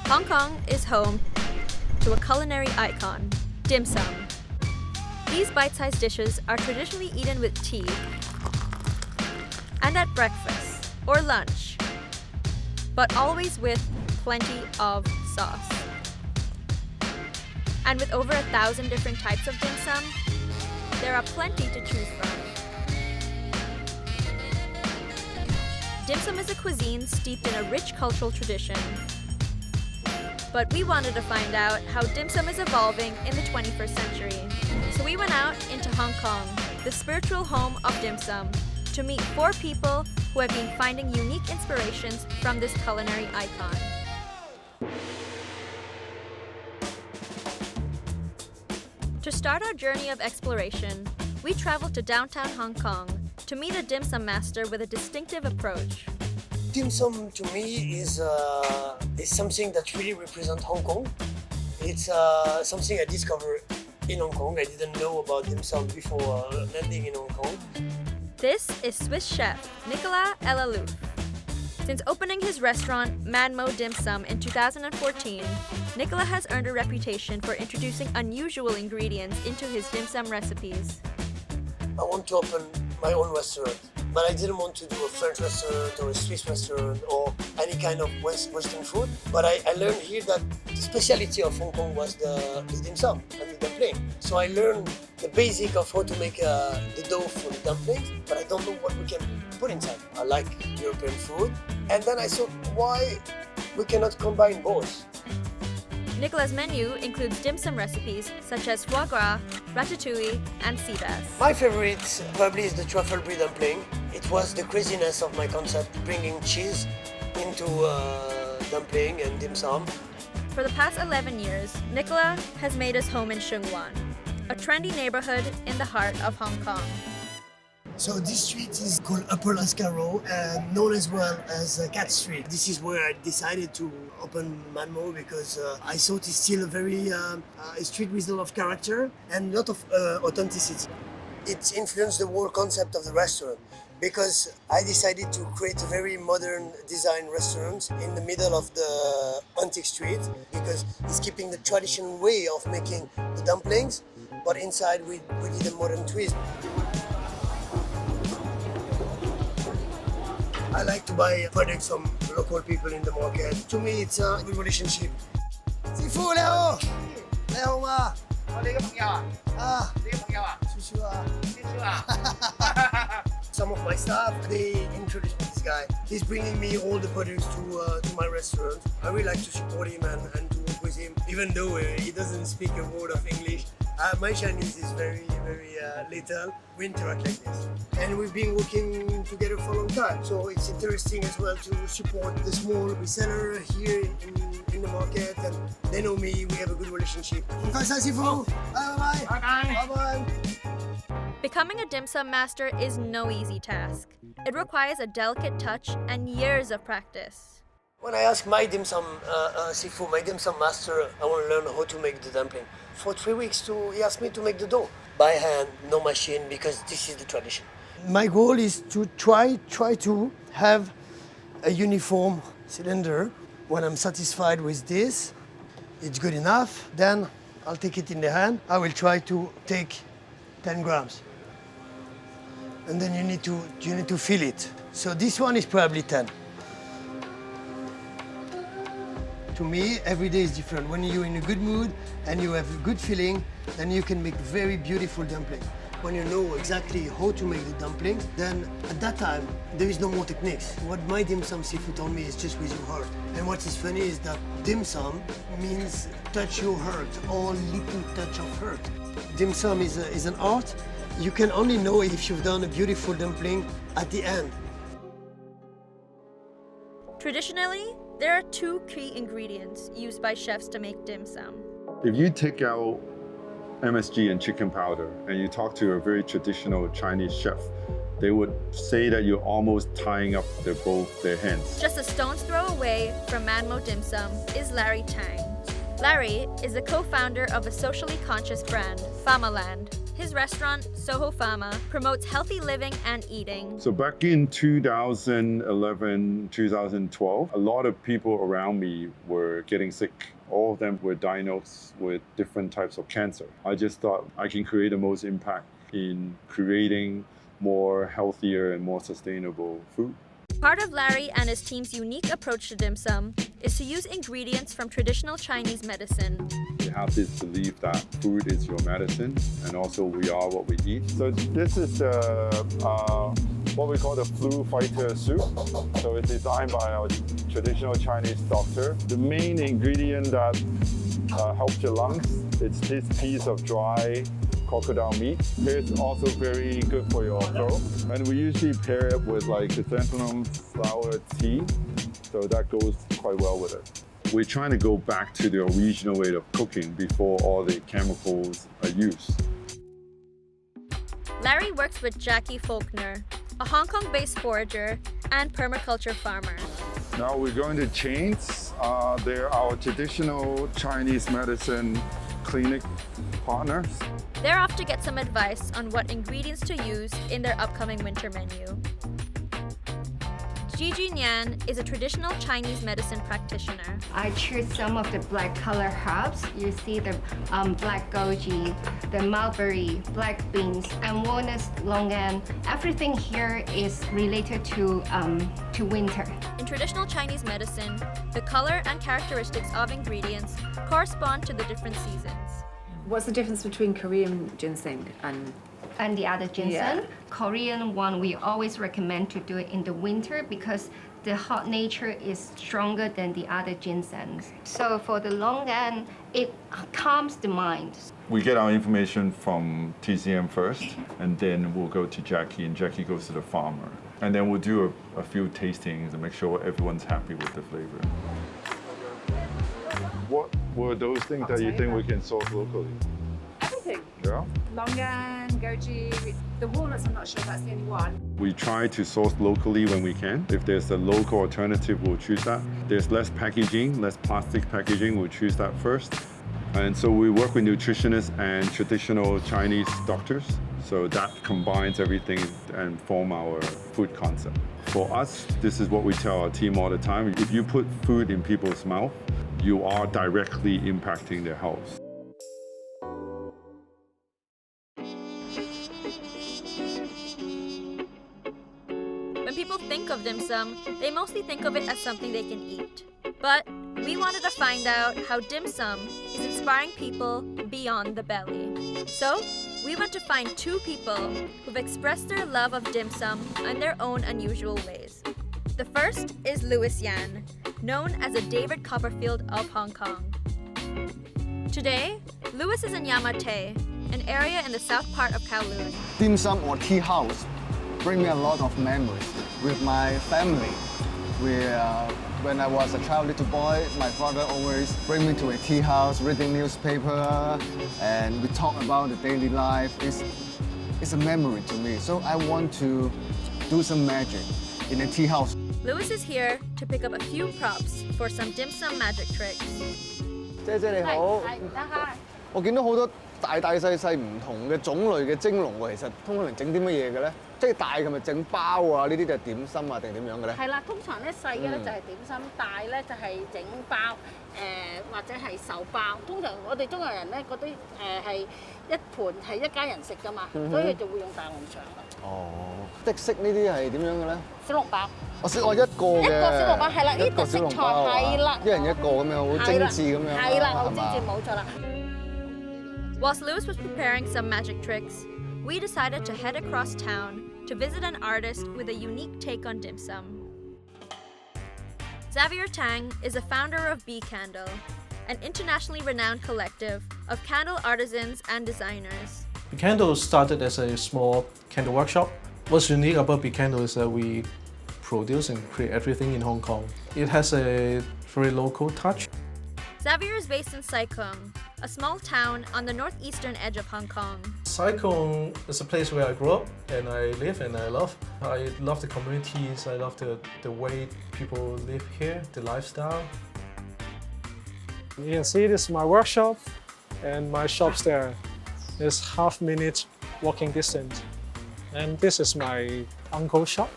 Hong Kong is home to a culinary icon, dim sum. These bite-sized dishes are traditionally eaten with tea and at breakfast or lunch, but always with plenty of sauce. And with over 1,000 different types of dim sum, there are plenty to choose from. Dim sum is a cuisine steeped in a rich cultural tradition. But we wanted to find out how dim sum is evolving in the 21st century. So we went out into Hong Kong, the spiritual home of dim sum, to meet 4 people who have been finding unique inspirations from this culinary icon. To start our journey of exploration, we traveled to downtown Hong Kong to meet a dim sum master with a distinctive approach. Dim sum to me is something that really represents Hong Kong. It's something I discovered in Hong Kong. I didn't know about dim sum before landing in Hong Kong. This is Swiss chef Nicolas Elalouf. Since opening his restaurant Manmo Dim Sum in 2014, Nicola has earned a reputation for introducing unusual ingredients into his dim sum recipes. I want to open my own restaurant, but I didn't want to do a French restaurant or a Swiss restaurant or any kind of Western food. But I learned here that the specialty of Hong Kong was the dim sum and the dumpling. So I learned the basic of how to make the dough for the dumplings, but I don't know what we can put inside. I like European food. And then I thought, why we cannot combine both? Nicola's menu includes dim sum recipes such as foie gras, ratatouille, and sea bass. My favorite probably is the truffle brie dumpling. It was the craziness of my concept, bringing cheese into dumpling and dim sum. For the past 11 years, Nicola has made his home in Sheung Wan, a trendy neighborhood in the heart of Hong Kong. So this street is called Upper Lascaro and known as well as Cat Street. This is where I decided to open Manmo because I thought it's still a very a street with a lot of character and a lot of authenticity. It influenced the whole concept of the restaurant because I decided to create a very modern design restaurant in the middle of the antique street because it's keeping the traditional way of making the dumplings, but inside we did a modern twist. I like to buy products from local people in the market. To me, it's a good relationship. Sifu, Leo! Leo ma! Some of my staff, they introduced me to this guy. He's bringing me all the products to my restaurant. I really like to support him and to work with him, even though he doesn't speak a word of English. My Chinese is very little. We interact like this. And we've been working together for a long time. So it's interesting as well to support the small reseller here in the market. And they know me, we have a good relationship. Bye-bye. Bye-bye. Becoming a dim sum master is no easy task. It requires a delicate touch and years of practice. When I asked my dim sum Sifu, my dim sum master, I want to learn how to make the dumpling. For 3 weeks, he asked me to make the dough by hand, no machine, because this is the tradition. My goal is to try to have a uniform cylinder. When I'm satisfied with this, it's good enough. Then I'll take it in the hand. I will try to take 10 grams. And then you need to feel it. So this one is probably 10. To me, every day is different. When you're in a good mood and you have a good feeling, then you can make very beautiful dumplings. When you know exactly how to make the dumplings, then at that time, there is no more techniques. What my dim sum Sifu told me is just with your heart. And what is funny is that dim sum means touch your heart, or little touch of heart. Dim sum is an art. You can only know if you've done a beautiful dumpling at the end. Traditionally, there are 2 key ingredients used by chefs to make dim sum. If you take out MSG and chicken powder and you talk to a very traditional Chinese chef, they would say that you're almost tying up both their hands. Just a stone's throw away from Manmo Dim Sum is Larry Tang, Larry is the co-founder of a socially conscious brand, Famaland. His restaurant, Sohofama, promotes healthy living and eating. So back in 2011, 2012, a lot of people around me were getting sick. All of them were diagnosed with different types of cancer. I just thought I can create the most impact in creating more healthier and more sustainable food. Part of Larry and his team's unique approach to dim sum is to use ingredients from traditional Chinese medicine. We have this belief that food is your medicine, and also we are what we eat. So this is what we call the flu fighter soup. So it's designed by our traditional Chinese doctor. The main ingredient that helps your lungs, it's this piece of dry crocodile meat. It's also very good for your throat. And we usually pair it with like chrysanthemum flower tea. So that goes quite well with it. We're trying to go back to the original way of cooking before all the chemicals are used. Larry works with Jackie Faulkner, a Hong Kong-based forager and permaculture farmer. Now we're going to chains. They're our traditional Chinese medicine clinic partners. They're off to get some advice on what ingredients to use in their upcoming winter menu. Gigi Nian is a traditional Chinese medicine practitioner. I choose some of the black color herbs. You see the black goji, the mulberry, black beans, and walnuts, longan. Everything here is related to winter. In traditional Chinese medicine, the color and characteristics of ingredients correspond to the different seasons. What's the difference between Korean ginseng and the other ginseng? Yeah. Korean one, we always recommend to do it in the winter because the hot nature is stronger than the other ginsengs. So for the longan, it calms the mind. We get our information from TCM first, and then we'll go to Jackie, and Jackie goes to the farmer. And then we'll do a few tastings and make sure everyone's happy with the flavor. What were those things that you think we can source locally? everything? Yeah. Longan, goji, the walnuts, I'm not sure that's the only one. We try to source locally when we can. If there's a local alternative, we'll choose that. There's less packaging, less plastic packaging, we'll choose that first. And so we work with nutritionists and traditional Chinese doctors. So that combines everything and form our food concept. For us, this is what we tell our team all the time. If you put food in people's mouth, you are directly impacting their health. When people think of dim sum, they mostly think of it as something they can eat. But we wanted to find out how dim sum is inspiring people beyond the belly. So we went to find two people who've expressed their love of dim sum in their own unusual ways. The first is Louis Yan, known as the David Copperfield of Hong Kong. Today, Louis is in Yamate, an area in the south part of Kowloon. Dim sum or tea house bring me a lot of memories with my family. When I was a child, little boy, my father always bring me to a tea house, reading newspaper, and we talk about the daily life. It's a memory to me, so I want to do some magic in a tea house. Louis is here to pick up a few props for some dim sum magic tricks. 姐姐你好，我見到好多大大細細唔同嘅種類嘅蒸籠喎，其實通常整啲乜嘢嘅咧？即係大係咪整包啊？呢啲就係點心啊，定點樣嘅咧？係啦，通常咧細嘅咧就係點心，大咧就係整包，或者係手包。通常我哋中國人咧嗰啲係一盤係一家人食㗎嘛，所以就會用大籠腸啦。哦，即係識呢啲係點樣嘅咧？小籠包。我識我一個嘅。一個小籠包係啦，呢個食材係啦，一人一個咁樣，好精緻咁樣。係啦，好精緻，冇錯啦。Whilst Louis was preparing some magic tricks, we decided to head across town to visit an artist with a unique take on dim sum. Xavier Tsang is the founder of BeCandle, an internationally renowned collective of candle artisans and designers. BeCandle started as a small candle workshop. What's unique about BeCandle is that we produce and create everything in Hong Kong. It has a very local touch. Xavier is based in Sai Kung, a small town on the northeastern edge of Hong Kong. Sai Kung is a place where I grew up and I live and I love. I love the communities, I love the way people live here, the lifestyle. You can see this is my workshop and my shop's there. It's half-minute walking distance. And this is my uncle's shop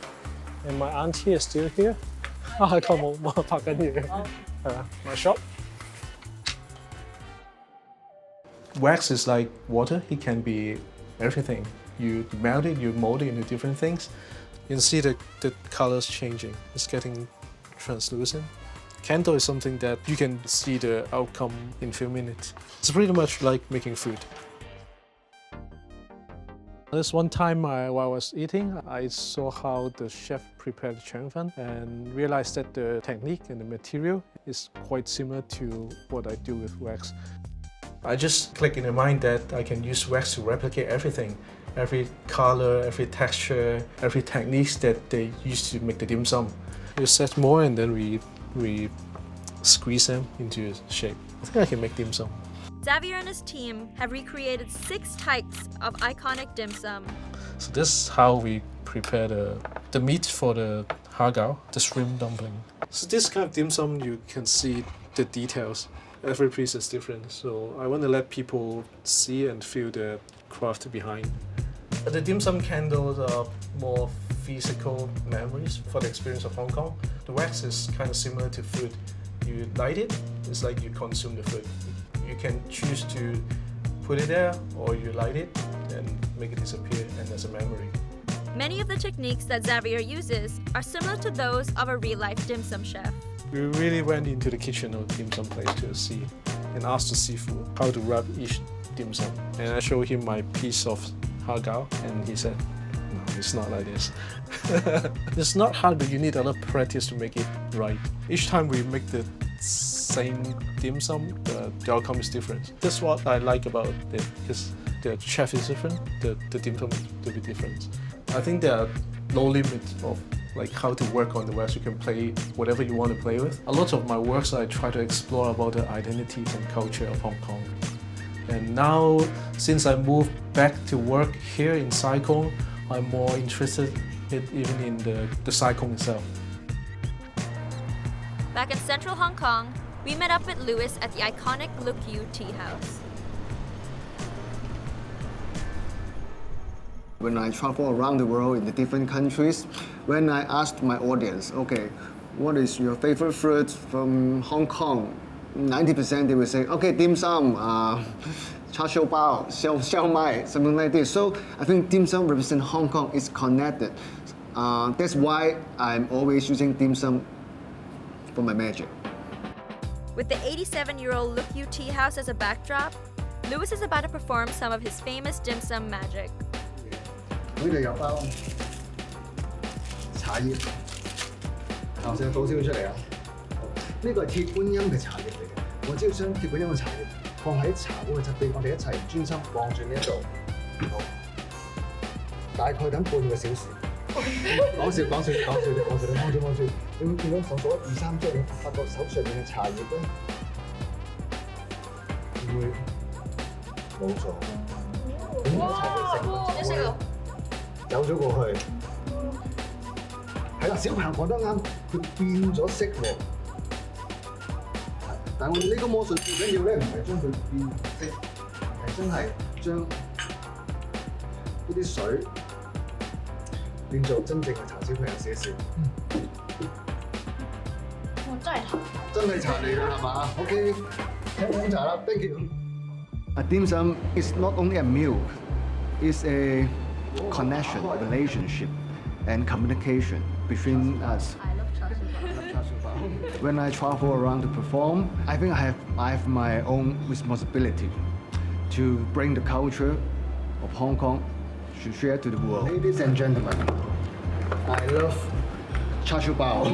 and my auntie is still here. My shop. Wax is like water. It can be everything. You melt it, you mold it into different things. You can see the colors changing. It's getting translucent. Candle is something that you can see the outcome in a few minutes. It's pretty much like making food. There's one time while I was eating, I saw how the chef prepared changfan and realized that the technique and the material is quite similar to what I do with wax. I just click in the mind that I can use wax to replicate everything. Every color, every texture, every techniques that they use to make the dim sum. We set more and then we squeeze them into shape. I think I can make dim sum. Xavier and his team have recreated 6 types of iconic dim sum. So this is how we prepare the meat for the hagao, the shrimp dumpling. So this kind of dim sum, you can see the details. Every piece is different, so I want to let people see and feel the craft behind. The dim sum candles are more physical memories for the experience of Hong Kong. The wax is kind of similar to food. You light it, it's like you consume the food. You can choose to put it there or you light it and make it disappear and as a memory. Many of the techniques that Xavier uses are similar to those of a real-life dim sum chef. We really went into the kitchen of the dim sum place to see and asked the seafood how to wrap each dim sum. And I showed him my piece of hagao and he said, no, it's not like this. It's not hard, but you need a lot of practice to make it right. Each time we make the same dim sum, the outcome is different. That's what I like about it, because the chef is different, the dim sum will be different. I think there are no limits of like how to work on the wax. You can play whatever you want to play with. A lot of my works I try to explore about the identities and culture of Hong Kong. And now, since I moved back to work here in Sai Kung, I'm more interested even in the Sai Kung itself. Back in central Hong Kong, we met up with Louis at the iconic Look You Tea House. When I travel around the world in the different countries, when I asked my audience, okay, what is your favorite fruit from Hong Kong? 90% they will say, okay, dim sum, char siu bao, xiao mai, something like this. So I think dim sum represents Hong Kong, is connected. That's why I'm always using dim sum for my magic. With the 87-year-old Look You Tea House as a backdrop, Louis is about to perform some of his famous dim sum magic. 呢度有包茶葉，頭先倒燒出嚟啊！呢個係鐵觀音嘅茶葉嚟嘅，我只要將鐵觀音嘅茶葉放喺茶壺嘅側邊，我哋一齊專心望住呢一度，好，大概等半個小時。講笑，你望住，你會見到我數1、2、3之後，你發覺手上面嘅茶葉咧會冇咗，咁個茶葉成分就會走咗過去。係啦，小朋友講得啱，佢變咗色喎。但係我哋呢個魔術最緊要咧，唔係將佢變色，係真係將呢啲水變做真正嘅茶小朋友試一試。真係茶嚟㗎係嘛 ？OK， 飲茶啦 ，thank you。A dim sum is not only a meal, it's a connection, relationship, and communication between us. I love char siu bao. When I travel around to perform, I think I have my own responsibility to bring the culture of Hong Kong to share to the world. Ladies and gentlemen, I love char siu bao.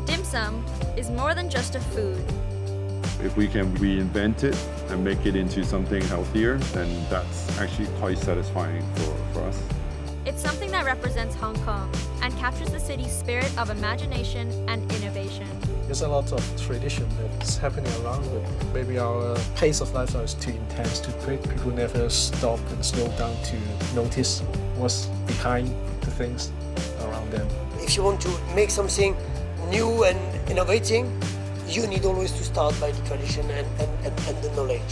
Dim sum is more than just a food. If we can reinvent it and make it into something healthier, then that's actually quite satisfying for us. It's something that represents Hong Kong and captures the city's spirit of imagination and innovation. There's a lot of tradition that's happening around, but maybe our pace of lifestyle is too intense, too quick. People never stop and slow down to notice what's behind the things around them. if you want to make something new and innovating, you need always to start by the tradition and the knowledge.